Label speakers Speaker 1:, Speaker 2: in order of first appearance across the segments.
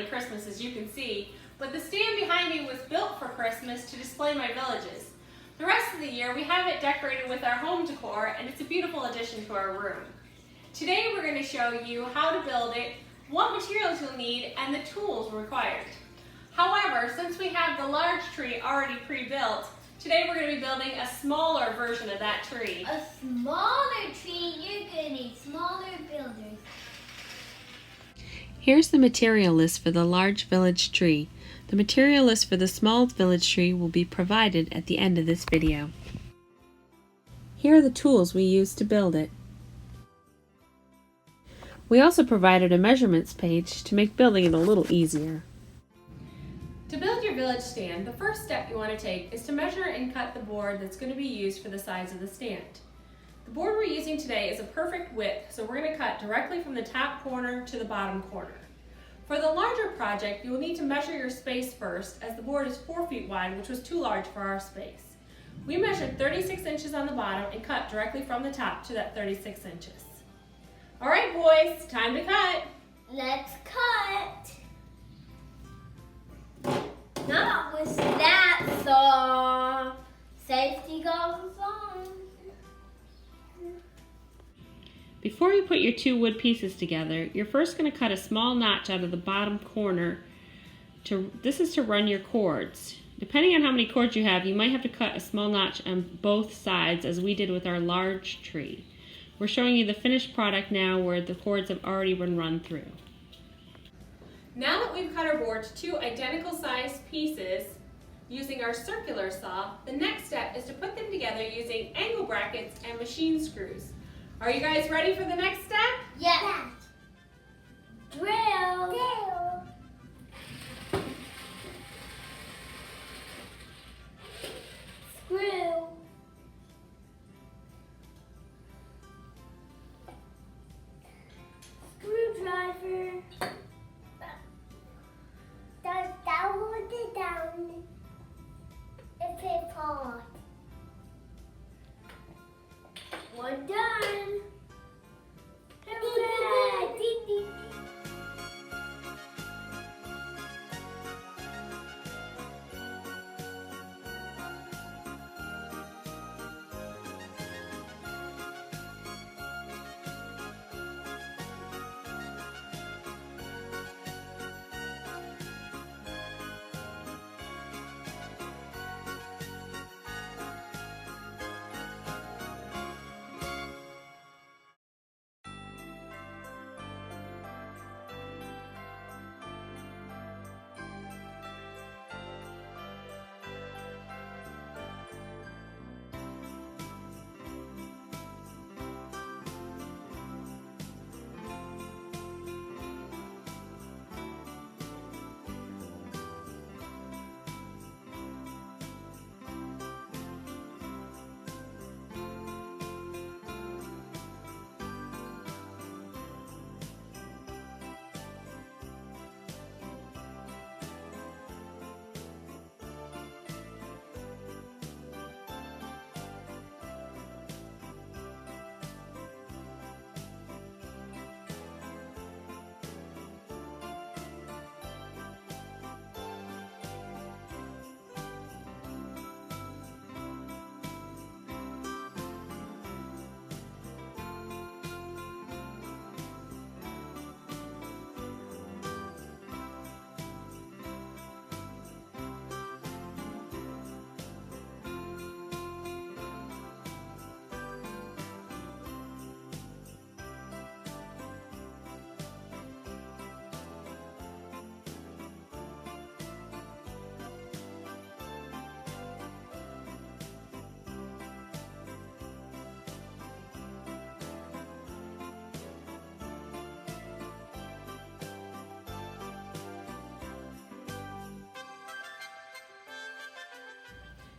Speaker 1: definitely Christmas, as you can see, but the stand behind me was built for Christmas to display my villages. The rest of the year we have it decorated with our home decor, and it's a beautiful addition to our room. Today we're going to show you how to build it, what materials you'll need, and the tools required. However, since we have the large tree already pre-built, today we're going to be building a smaller version of that tree.
Speaker 2: A smaller tree? You're going to need smaller builders.
Speaker 3: Here's the material list for the large village tree. The material list for the small village tree will be provided at the end of this video. Here are the tools we used to build it. We also provided a measurements page to make building it a little easier.
Speaker 1: To build your village stand, the first step you want to take is to measure and cut the board that's going to be used for the size of the stand. The board we're using today is a perfect width, so we're going to cut directly from the top corner to the bottom corner. For the larger project, you will need to measure your space first, as the board is 4 feet wide, which was too large for our space. We measured 36 inches on the bottom and cut directly from the top to that 36 inches. All right, boys, time to cut.
Speaker 2: Let's cut. Not with that saw. Safety goes on.
Speaker 3: Before you put your two wood pieces together, you're first going to cut a small notch out of the bottom corner. This is to run your cords. Depending on how many cords you have, you might have to cut a small notch on both sides, as we did with our large tree. We're showing you the finished product now where the cords have already been run through.
Speaker 1: Now that we've cut our board to two identical sized pieces using our circular saw, the next step is to put them together using angle brackets and machine screws. Are you guys ready for the next step?
Speaker 2: Yes. Drill. Screw. Screwdriver. That hold it down if it falls. We're done. Hooray!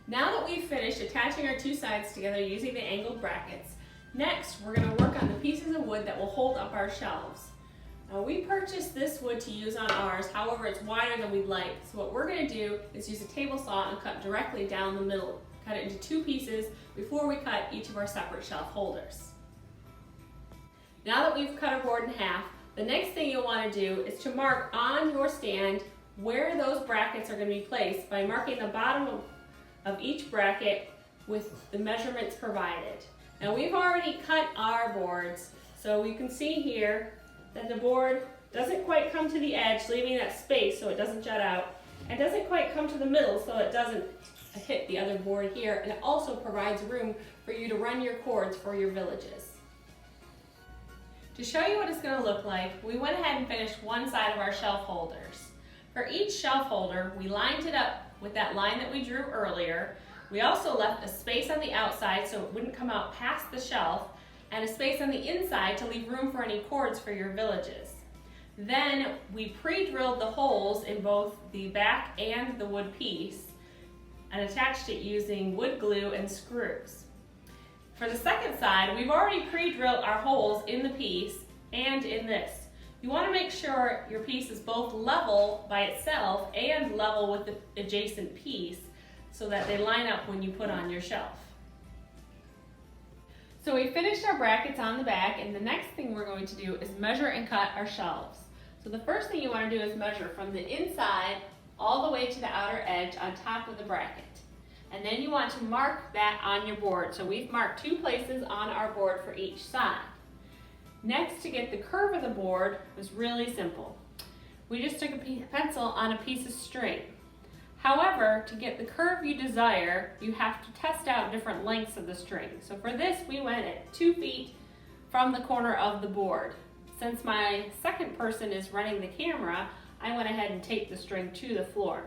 Speaker 1: Now that we've finished attaching our two sides together using the angled brackets, next we're going to work on the pieces of wood that will hold up our shelves. Now we purchased this wood to use on ours, however it's wider than we'd like. So what we're going to do is use a table saw and cut directly down the middle. Cut it into two pieces before we cut each of our separate shelf holders. Now that we've cut our board in half, The next thing you'll want to do is to mark on your stand where those brackets are going to be placed by marking the bottom of each bracket with the measurements provided. Now we've already cut our boards, so you can see here that the board doesn't quite come to the edge, leaving that space so it doesn't jut out. It doesn't quite come to the middle so it doesn't hit the other board here, and it also provides room for you to run your cords for your villages. To show you what it's going to look like, we went ahead and finished one side of our shelf holders. For each shelf holder, we lined it up with that line that we drew earlier. We also left a space on the outside so it wouldn't come out past the shelf, and a space on the inside to leave room for any cords for your villages. Then we pre-drilled the holes in both the back and the wood piece and attached it using wood glue and screws. For the second side, we've already pre-drilled our holes in the piece and in this. You want to make sure your piece is both level by itself and level with the adjacent piece so that they line up when you put on your shelf. So we finished our brackets on the back, and the next thing we're going to do is measure and cut our shelves. So the first thing you want to do is measure from the inside all the way to the outer edge on top of the bracket. And then you want to mark that on your board. So we've marked 2 places on our board for each side. Next, to get the curve of the board was really simple. We just took a pencil on a piece of string. However, to get the curve you desire, you have to test out different lengths of the string. So for this, we went at 2 feet from the corner of the board. Since my second person is running the camera, I went ahead and taped the string to the floor.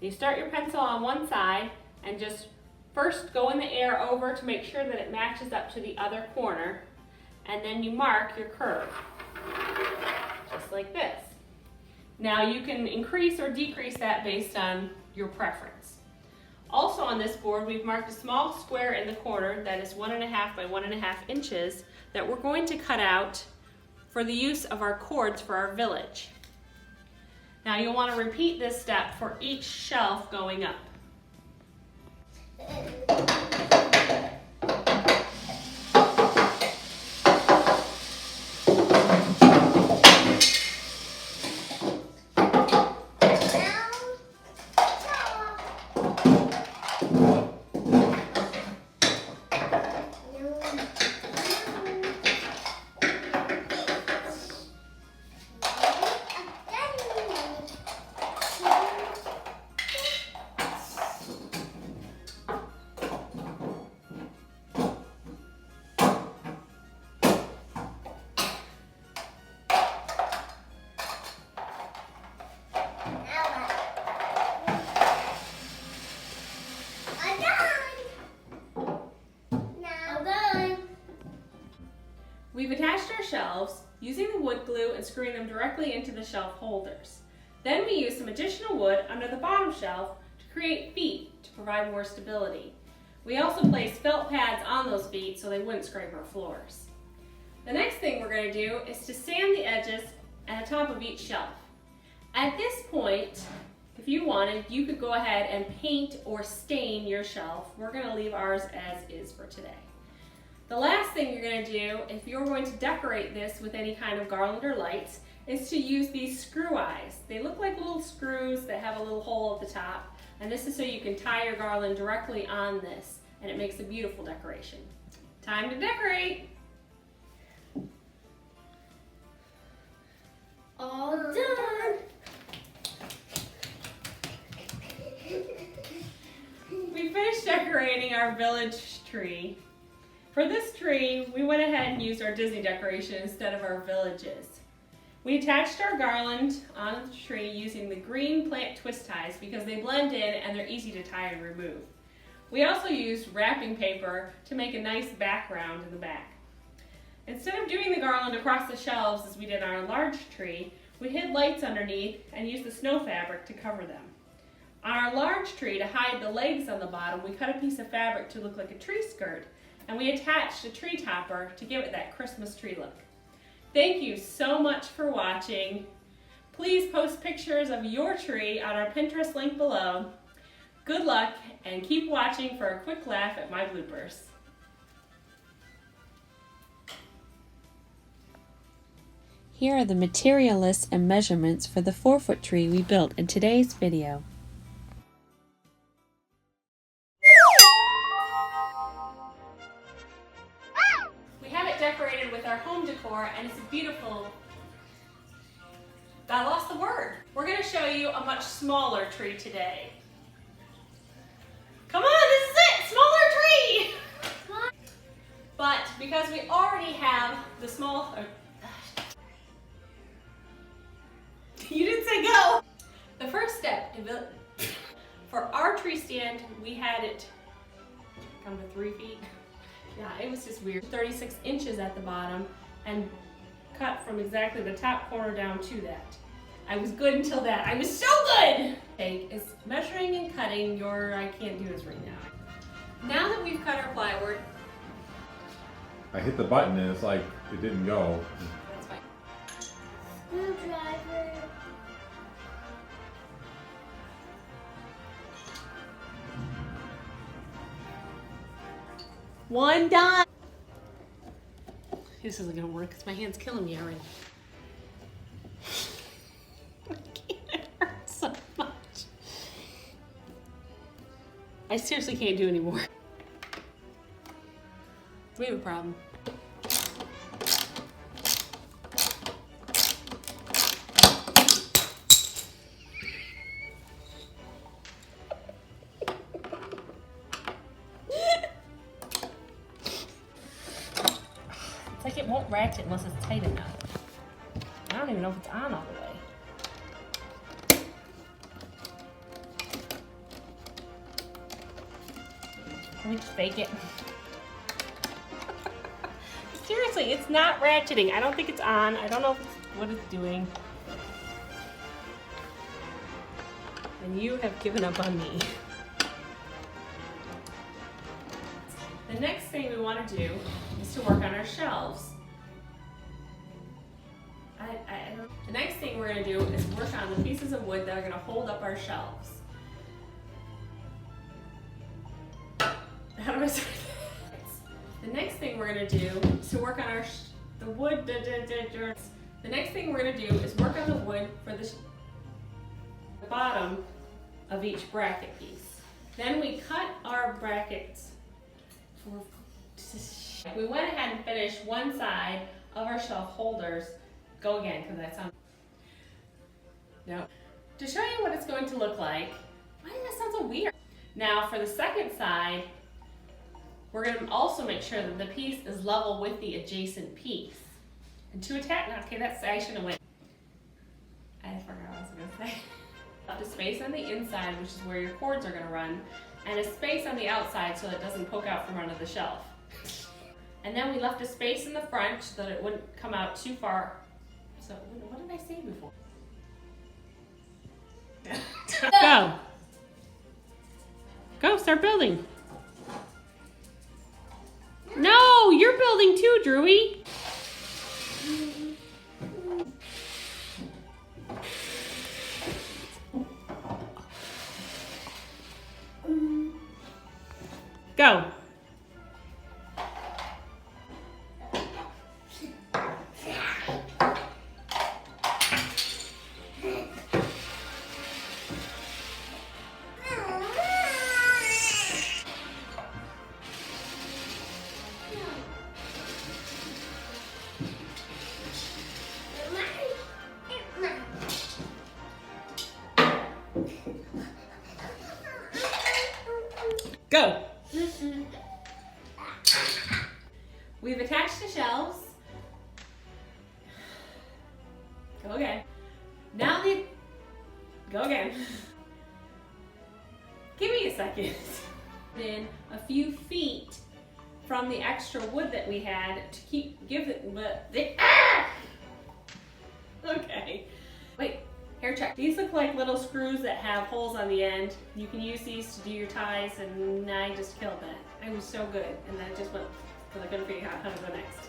Speaker 1: You start your pencil on one side and just first go in the air over to make sure that it matches up to the other corner, and then you mark your curve, just like this. Now you can increase or decrease that based on your preference. Also on this board, we've marked a small square in the corner that is 1.5 by 1.5 inches that we're going to cut out for the use of our cords for our village. Now you'll want to repeat this step for each shelf going up. We've attached our shelves using the wood glue and screwing them directly into the shelf holders. Then we use some additional wood under the bottom shelf to create feet to provide more stability. We also placed felt pads on those feet so they wouldn't scrape our floors. The next thing we're going to do is to sand the edges at the top of each shelf. At this point, if you wanted, you could go ahead and paint or stain your shelf. We're going to leave ours as is for today. The last thing you're going to do, if you're going to decorate this with any kind of garland or lights, is to use these screw eyes. They look like little screws that have a little hole at the top, and this is so you can tie your garland directly on this, and it makes a beautiful decoration. Time to decorate!
Speaker 2: All done.
Speaker 1: We finished decorating our village tree. For this tree, we went ahead and used our Disney decoration instead of our villages. We attached our garland on the tree using the green plant twist ties because they blend in and they're easy to tie and remove. We also used wrapping paper to make a nice background in the back. Instead of doing the garland across the shelves as we did on our large tree, we hid lights underneath and used the snow fabric to cover them. On our large tree, to hide the legs on the bottom, we cut a piece of fabric to look like a tree skirt, and we attached a tree topper to give it that Christmas tree look. Thank you so much for watching. Please post pictures of your tree on our Pinterest link below. Good luck, and keep watching for a quick laugh at my bloopers.
Speaker 3: Here are the material lists and measurements for the 4-foot tree we built in today's video.
Speaker 1: We have it decorated with our home decor and it's beautiful. I lost the word. We're going to show you a much smaller tree today. Come on, this is it! Smaller tree! But because we already have the small... You didn't say go! The first step for our tree stand, we had it come to 3 feet. Yeah, it was just weird. 36 inches at the bottom and cut from exactly the top corner down to that. I was good until that. I was so good! Okay, is measuring and cutting your, I can't do this right now. Now that we've cut our plywood,
Speaker 4: I hit the button and it's like, it didn't go.
Speaker 1: that's fine.
Speaker 2: Screwdriver.
Speaker 1: One done! This isn't gonna work because my hand's killing me already. It hurts so much. I seriously can't do anymore. We have a problem. It's like it won't ratchet unless it's tight enough. I don't even know if it's on all the way. Can we just fake it? Seriously, it's not ratcheting. I don't think it's on. I don't know if it's what it's doing. And you have given up on me. The next thing we want to do is to work on our shelves. The next thing we're going to do is work on the pieces of wood that are going to hold up our shelves. How do I start this? The next thing we're going to do is to work on our the wood. The next thing we're going to do is work on the wood for the bottom of each bracket piece. Then we cut our brackets. We went ahead and finished one side of our shelf holders. Go again, because that sounds... No. To show you what it's going to look like, why does that sound so weird? Now for the second side, we're going to also make sure that the piece is level with the adjacent piece. And to attach, okay, I shouldn't have went. I forgot what I was going to say. Left a space on the inside, which is where your cords are going to run, and a space on the outside so that it doesn't poke out from under the shelf. And then we left a space in the front so that it wouldn't come out too far. So what did I say before?
Speaker 3: Go! Go, start building. No, you're building too, Drewy. Go. Go.
Speaker 1: We've attached the shelves. Go again. Now go again. Give me a second. Then a few feet from the extra wood that we had to give it Okay. Wait, hair check. These look like little screws that have holes on the end. You can use these to do your ties, and I just killed that. I was so good, and then it just went, because I couldn't figure out how to go next.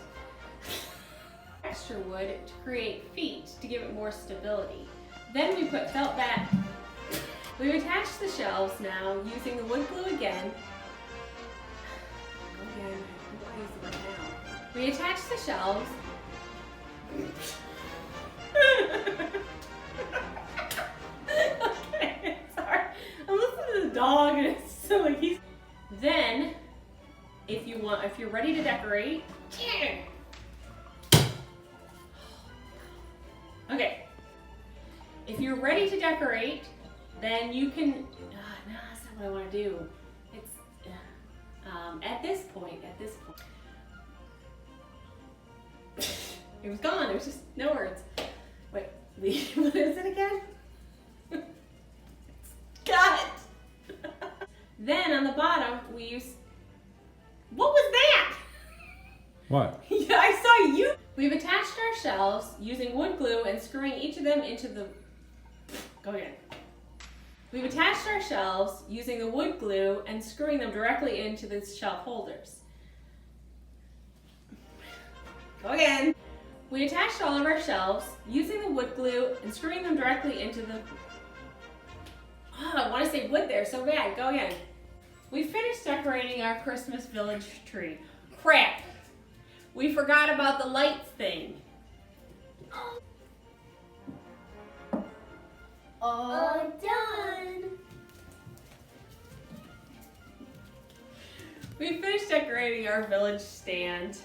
Speaker 1: Extra wood to create feet to give it more stability. Then we put felt back. We've attached the shelves now using the wood glue again. We attached the shelves. So like he's. Then, if you're ready to decorate. Okay. If you're ready to decorate, then you can. No, that's not what I want to do. It's at this point. It was gone. There was just no words. Wait, what is it again? Cut. Then on the bottom we use. What was that?
Speaker 4: What?
Speaker 1: Yeah, I saw you. We've attached our shelves using wood glue and screwing each of them into the. Go again. We've attached our shelves using the wood glue and screwing them directly into the shelf holders. Go again. We attached all of our shelves using the wood glue and screwing them directly into the. Oh, I want to say wood there so bad. Go again. We finished decorating our Christmas village tree. Crap. We forgot about the lights thing.
Speaker 2: All done.
Speaker 1: We finished decorating our village stand.